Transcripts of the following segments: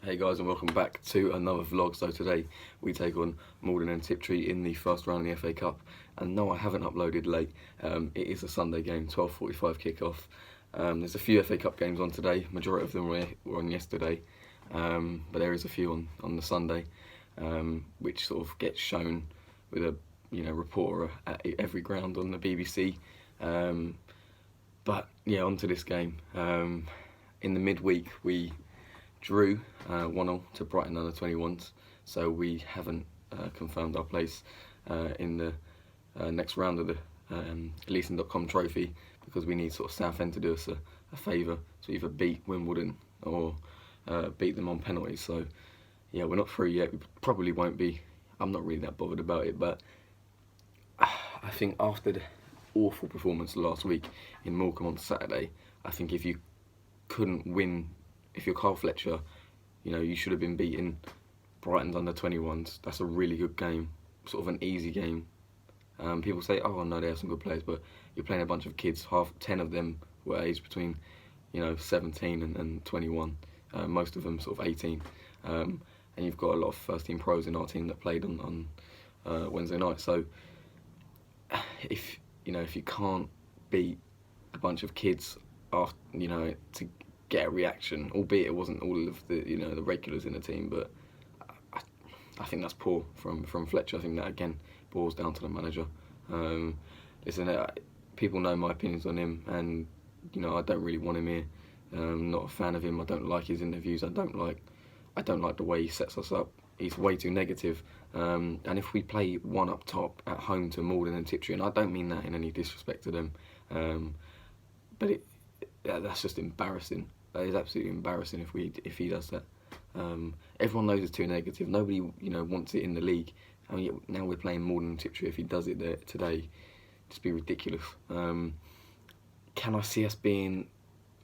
Hey guys, and welcome back to another vlog. So today we take on Maldon and Tiptree in the first round of the FA Cup. And no, I haven't uploaded late. It is a Sunday game, 12:45 kickoff. There's a few FA Cup games on today. Majority of them were on yesterday, but there is a few on the Sunday, which sort of gets shown with a reporter at every ground on the BBC. But yeah, on to this game. In the midweek we drew 1-0 to Brighton under-21s, so we haven't confirmed our place in the next round of the Leyton.com trophy, because we need sort of Southend to do us a favour to either beat Wimbledon or beat them on penalties. So yeah, we're not through yet. We probably won't be. I'm not really that bothered about it, but I think after the awful performance last week in Morecambe on Saturday, I think if you couldn't win, if you're Carl Fletcher, you should have been beating Brighton's under-21s. That's a really good game, sort of an easy game. People say, oh no, they have some good players, but you're playing a bunch of kids. 10 of them were aged between 17 and 21. Most of them sort of 18. And you've got a lot of first-team pros in our team that played on Wednesday night. So if you can't beat a bunch of kids after, to get a reaction, albeit it wasn't all of the the regulars in the team, but I think that's poor from Fletcher. I think that again boils down to the manager. Listen, people know my opinions on him, and I don't really want him here. Not a fan of him. I don't like his interviews. I don't like the way he sets us up. He's way too negative. And if we play one up top at home to Maldon and Tiptree, and I don't mean that in any disrespect to them, but that's just embarrassing. That is absolutely embarrassing if he does that. Everyone knows it's too negative. Nobody wants it in the league. I mean, now we're playing Maldon and Tiptree. If he does it there today, just be ridiculous. Can I see us being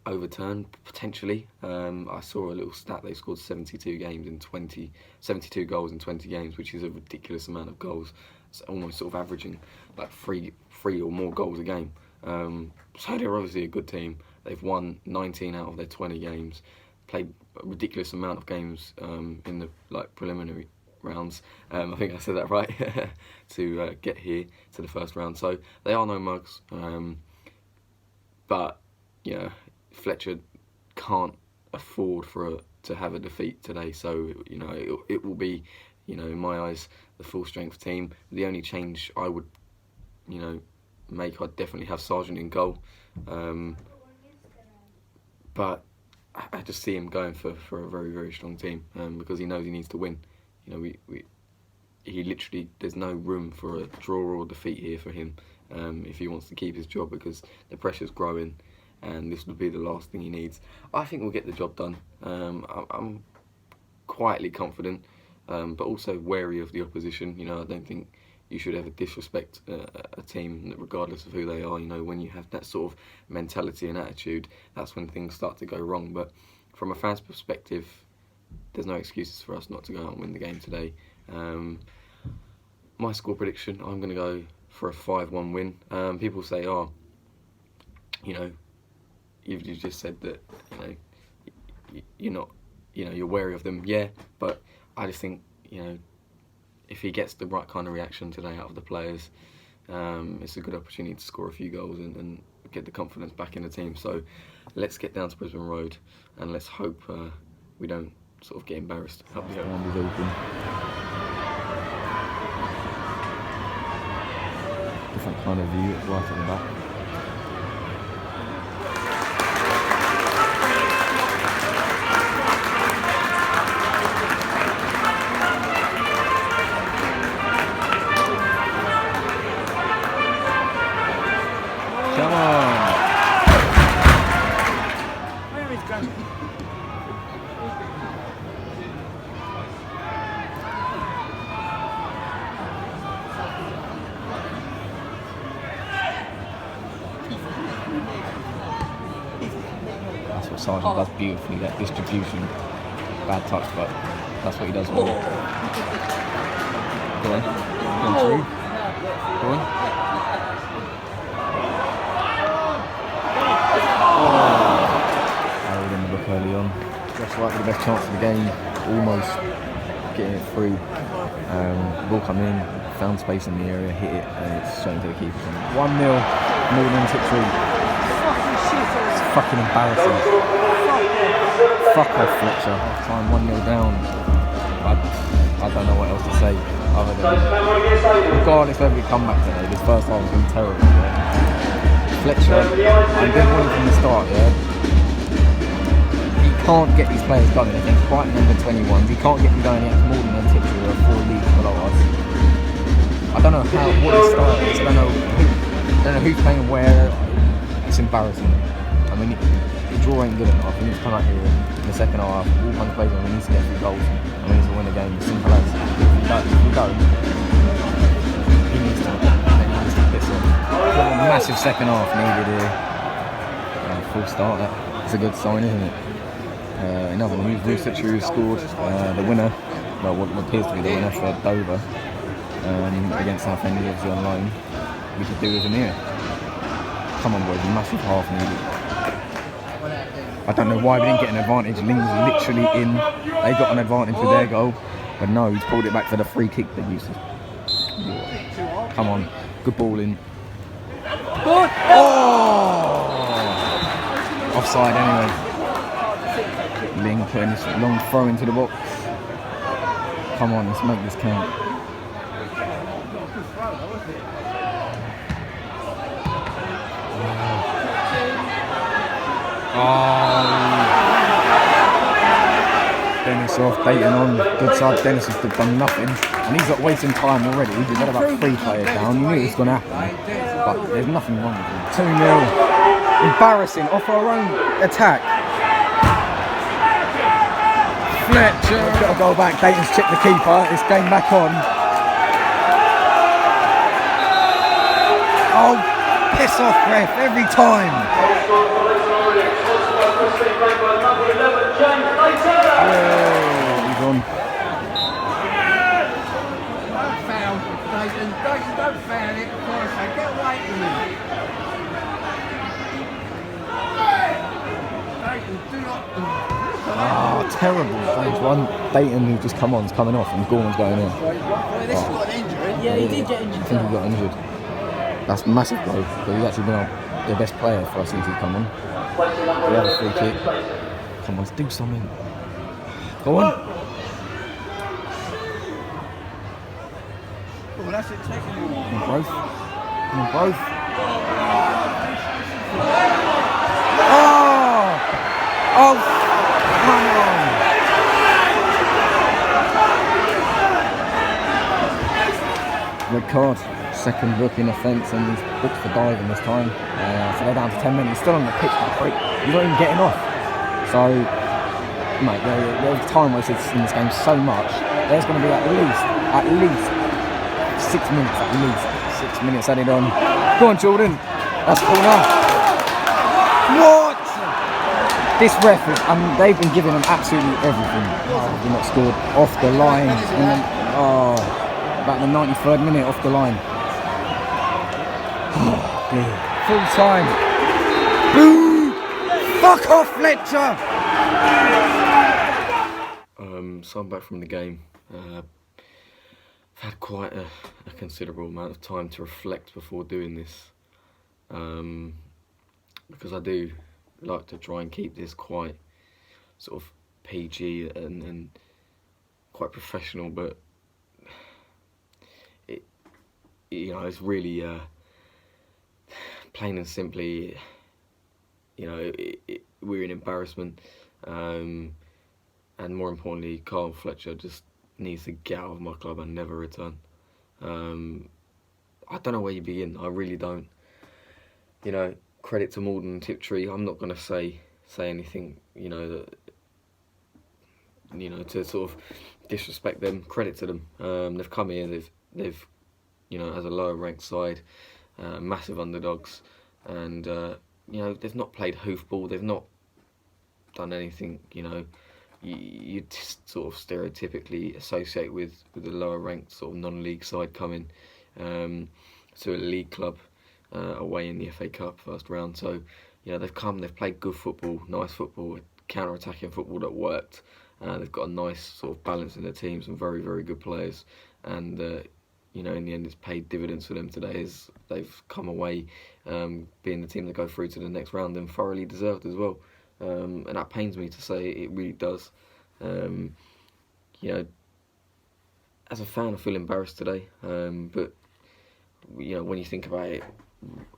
overturned? Potentially. I saw a little stat. They scored 72 goals in 20 games, which is a ridiculous amount of goals. It's almost sort of averaging like three or more goals a game. So they're obviously a good team. They've won 19 out of their 20 games, played a ridiculous amount of games in the preliminary rounds. I think I said that right, to get here to the first round. So they are no mugs, but Fletcher can't afford to have a defeat today. So it will be in my eyes the full strength team. The only change I would make, I'd definitely have Sargent in goal. But I just see him going for a very, very strong team, because he knows he needs to win. He literally, there's no room for a draw or defeat here for him, if he wants to keep his job, because the pressure's growing and this would be the last thing he needs. I think we'll get the job done. I'm quietly confident, but also wary of the opposition. I don't think you should ever disrespect a team regardless of who they are. When you have that sort of mentality and attitude, that's when things start to go wrong. But from a fan's perspective, there's no excuses for us not to go out and win the game today. My score prediction, I'm going to go for a 5-1 win. People say, oh, you've just said that you're not, you're wary of them. Yeah, but I just think if he gets the right kind of reaction today out of the players, it's a good opportunity to score a few goals and get the confidence back in the team. So let's get down to Brisbane Road and let's hope we don't sort of get embarrassed. Up the ground is open. Different kind of view, it's right at the back. Come on! Where is Granny? That's what Sargent does beautifully, that distribution. Bad touch, but that's what he does well. Go on. Go on through. Go on. I read in the book early on. Just right with the best chance of the game, almost getting it through. Ball come in, found space in the area, hit it, and it's straight into the keeper. 1-0, Maldon Tiptree. It's fucking embarrassing. Fuck off, Fletcher. Half time, 1-0 down. I don't know what else to say other than, regardless of every comeback today, this first half has been terrible. Yeah? Fletcher, I didn't want him from the start, yeah? He can't get these players going against Brighton under 21s. He can't get them going against Maldon and Tiptree, who are 4 leagues below us. I don't know what his style is. I don't know who's playing where. It's embarrassing. I mean, the draw ain't good enough. We need to come out here in the second half. All one plays on. We need to get 3 goals. And we need to win the game. As simple as. If we don't, he needs to piss off. A massive second half needed here. Full start. That's a good sign, isn't it? In other news, Leyton Tiptree scored the winner. Well, what appears to be the winner for Dover. Against Southend, obviously on loan. We could do with him here. Come on, boys, a massive half needed. I don't know why we didn't get an advantage. Ling was literally in. They got an advantage with their goal, but no, he's pulled it back for the free kick they used. Come on, good ball in. Oh! Offside anyway. Ling putting this long throw into the box. Come on, let's make this count. Dennis off, Leyton on, good side. Dennis has done nothing, and he's not wasting time already. We've got about 3 players down. You knew it was going to happen, but there's nothing wrong with him. 2-0, embarrassing off our own attack. Fletcher, got to go back. Dayton's chipped the keeper. It's game back on. Oh, piss off, ref, every time. He's on. Don't foul, Leyton. Don't foul it, of course. Get away from him. Leyton, do not. Oh, terrible. There's one Leyton who just coming off and Gorman's going in. Well, this has got an injury. Yeah, he did get injured. I think he got injured. That's massive though, but he's actually been the best player for us since he's come on. We have a free kick. Come on, let's do something. Go on. Well, that's it, taking him. Come on, both. Come on, both. Oh! Oh! Come on! Red card. Second booking offence, and he's booked for diving this time. So they're down to 10 minutes. He's still on the pitch, that freak. He's not even getting off. So, mate, there's time wasted in this game so much. There's going to be at least 6 minutes, at least 6 minutes added on. Go on, Jordan. That's corner. What? This ref is, they've been giving them absolutely everything. They've not scored off the line. And then, about the 93rd minute off the line. Full time. Boo! Fuck off, Fletcher! So I'm back from the game. I've had quite a considerable amount of time to reflect before doing this. Because I do like to try and keep this quite sort of PG and quite professional, but it's really plain and simply, we're an embarrassment, and more importantly, Carl Fletcher just needs to get out of my club and never return. I don't know where you begin. I really don't. Credit to Maldon Tiptree. I'm not going to say anything, to sort of disrespect them. Credit to them. They've come here. They've as a lower ranked side, massive underdogs, and they've not played hoofball. They've not done anything. You just sort of stereotypically associate with the lower ranked sort of non-league side coming to a league club away in the FA Cup first round. So they've come, they've played good football, nice football, counter-attacking football that worked. They've got a nice sort of balance in their team, some very, very good players, and in the end, it's paid dividends for them today as they've come away being the team that go through to the next round, and thoroughly deserved as well. And that pains me to say, it really does. As a fan, I feel embarrassed today, but when you think about it,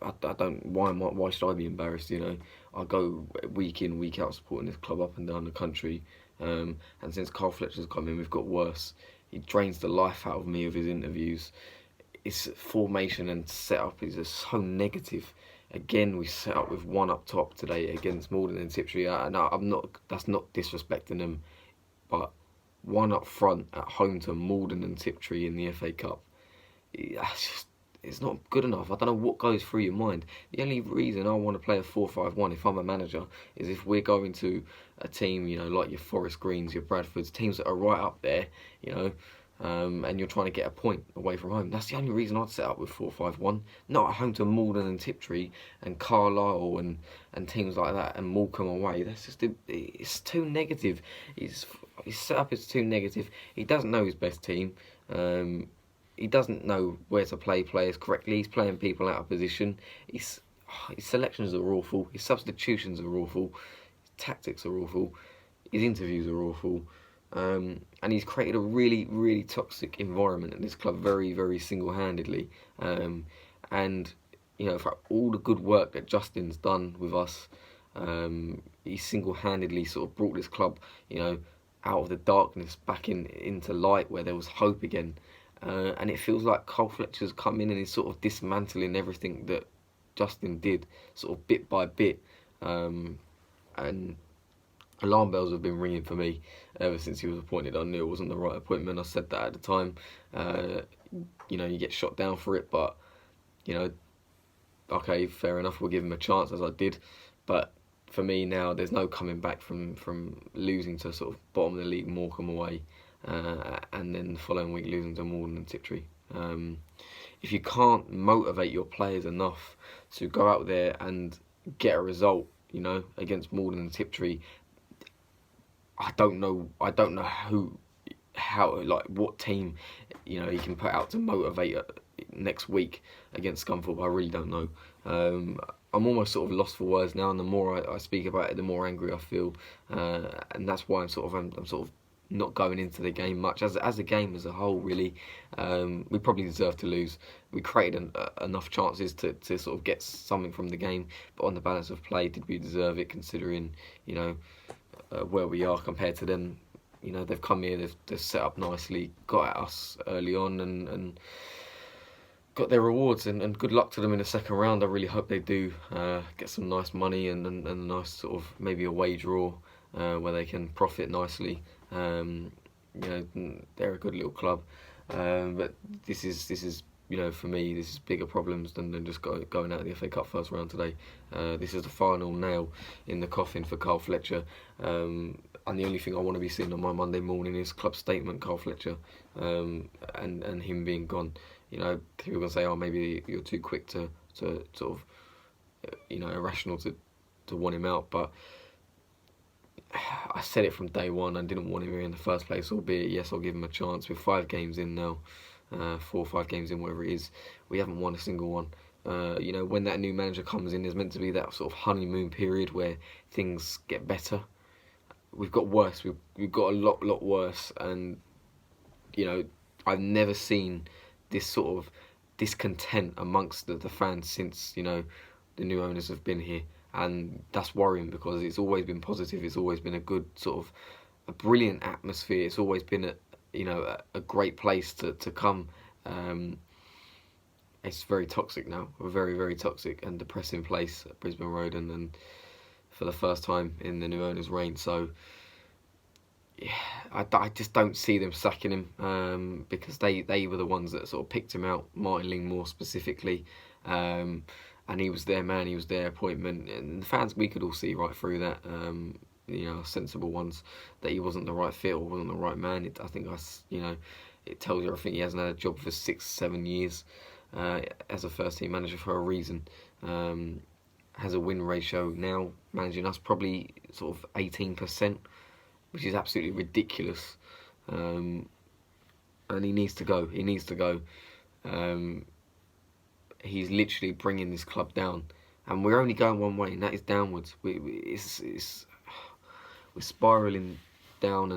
I don't. Why should I be embarrassed? I go week in, week out supporting this club up and down the country, and since Carl Fletcher's come in, we've got worse. He drains the life out of me with his interviews. His formation and setup is just so negative. Again, we set up with one up top today against Maldon and Tiptree. That's not disrespecting them, but one up front at home to Maldon and Tiptree in the FA Cup. It's not good enough. I don't know what goes through your mind. The only reason I want to play a 4-5-1 if I'm a manager is if we're going to a team, like your Forest Greens, your Bradfords, teams that are right up there, and you're trying to get a point away from home. That's the only reason I'd set up with 4-5-1. Not at home to Maldon and Tiptree and Carlisle and teams like that, and Morecambe away. That's just it's too negative. His setup is too negative. He doesn't know his best team. He doesn't know where to play players correctly. He's playing people out of position. His selections are awful. His substitutions are awful. His tactics are awful. His interviews are awful. And he's created a really, really toxic environment at this club, very, very single-handedly. And for all the good work that Justin's done with us, he single-handedly sort of brought this club, out of the darkness back into light where there was hope again. And it feels like Carl Fletcher's come in and he's sort of dismantling everything that Justin did, sort of bit by bit. And alarm bells have been ringing for me ever since he was appointed. I knew it wasn't the right appointment. I said that at the time. You get shot down for it, but okay, fair enough. We'll give him a chance, as I did. But for me now, there's no coming back from losing to sort of bottom of the league Morecambe away. And then the following week losing to Maldon and Tiptree. If you can't motivate your players enough to go out there and get a result, against Maldon and Tiptree, I don't know what team, he can put out to motivate next week against Scunthorpe. I really don't know. I'm almost sort of lost for words now, and the more I speak about it, the more angry I feel, and that's why I'm sort of not going into the game much as a game as a whole. Really, we probably deserve to lose. We created enough chances to sort of get something from the game, but on the balance of play, did we deserve it? Considering where we are compared to them, they've come here, they've set up nicely, got at us early on, and got their rewards. And good luck to them in the second round. I really hope they do get some nice money and a nice sort of maybe a wage draw where they can profit nicely. They're a good little club, but this is for me, this is bigger problems than just going out of the FA Cup first round today. This is the final nail in the coffin for Carl Fletcher, and the only thing I want to be seeing on my Monday morning is club statement Carl Fletcher, and him being gone. People are going to say, oh, maybe you're too quick to sort of irrational to want him out, but I said it from day one. I didn't want him here in the first place, albeit, yes, I'll give him a chance. With 5 games in now, 4 or 5 games in, whatever it is, we haven't won a single one. When that new manager comes in, there's meant to be that sort of honeymoon period where things get better. We've got worse. We've got a lot worse. And, I've never seen this sort of discontent amongst the fans since, the new owners have been here. And that's worrying because it's always been positive. It's always been a good sort of a brilliant atmosphere. It's always been a great place to come. It's very toxic now, a very, very toxic and depressing place at Brisbane Road, and for the first time in the new owner's reign. So yeah, I just don't see them sacking him because they were the ones that sort of picked him out, Martin Ling more specifically. And he was their man, he was their appointment. And the fans, we could all see right through that, sensible ones, that he wasn't the right fit or wasn't the right man. It tells you, I think he hasn't had a job for 6-7 years as a first team manager for a reason. has a win ratio now, managing us, probably sort of 18%, which is absolutely ridiculous. And he needs to go. He needs to go. He's literally bringing this club down, and we're only going one way, and that is downwards. We're spiraling down,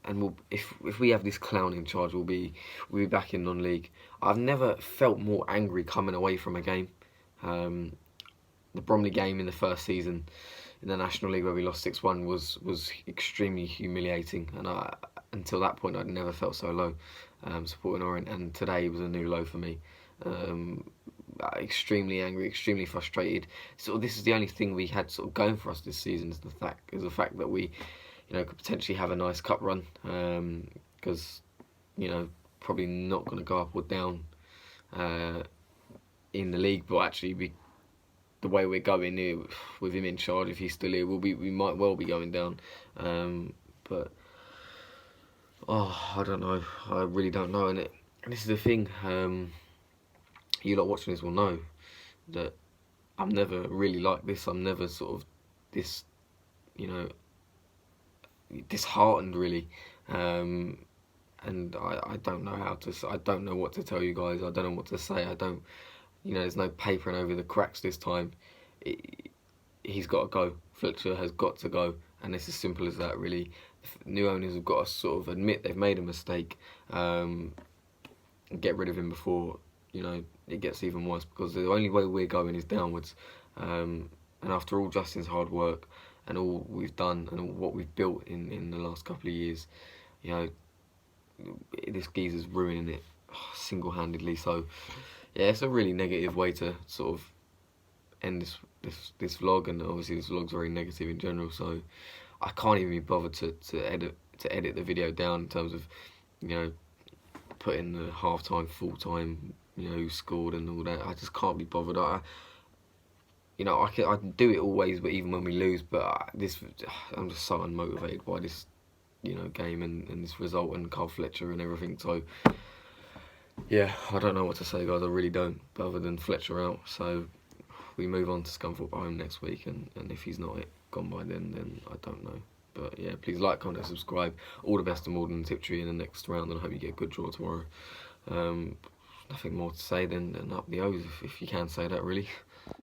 and we'll, if we have this clown in charge, we'll be back in non-league. I've never felt more angry coming away from a game. The Bromley game in the first season in the National League, where we lost 6-1, was extremely humiliating, and until that point I'd never felt so low supporting Orient, and today was a new low for me. Extremely angry, extremely frustrated. Sort of, this is the only thing we had sort of going for us this season, is the fact that we, could potentially have a nice cup run, because probably not going to go up or down in the league, but actually the way we're going here, with him in charge, if he's still here, we might well be going down. But I don't know. I really don't know. And this is the thing. You lot watching this will know that I'm never really like this. I'm never sort of this, disheartened really. And I don't know how to. I don't know what to tell you guys. I don't know what to say. I don't. There's no papering over the cracks this time. He's got to go. Fletcher has got to go, and it's as simple as that, really. New owners have got to sort of admit they've made a mistake, and get rid of him before it gets even worse, because the only way we're going is downwards. And after all Justin's hard work and all we've done and what we've built in the last couple of years, this geezer's ruining it single-handedly. So yeah, it's a really negative way to sort of end this vlog, and obviously this vlog's very negative in general, so I can't even be bothered to edit the video down in terms of putting the half-time, full-time, who scored and all that. I just can't be bothered. I can do it always, but even when we lose, but I'm just so unmotivated by this game and this result and Carl Fletcher and everything. So yeah, I don't know what to say, guys. I really don't, other than Fletcher out. So we move on to Scunthorpe home next week, and if he's not gone by then I don't know. But yeah, please like, comment, subscribe. All the best to Maldon Tiptree in the next round, and I hope you get a good draw tomorrow. Nothing more to say than up the O's, if you can say that, really.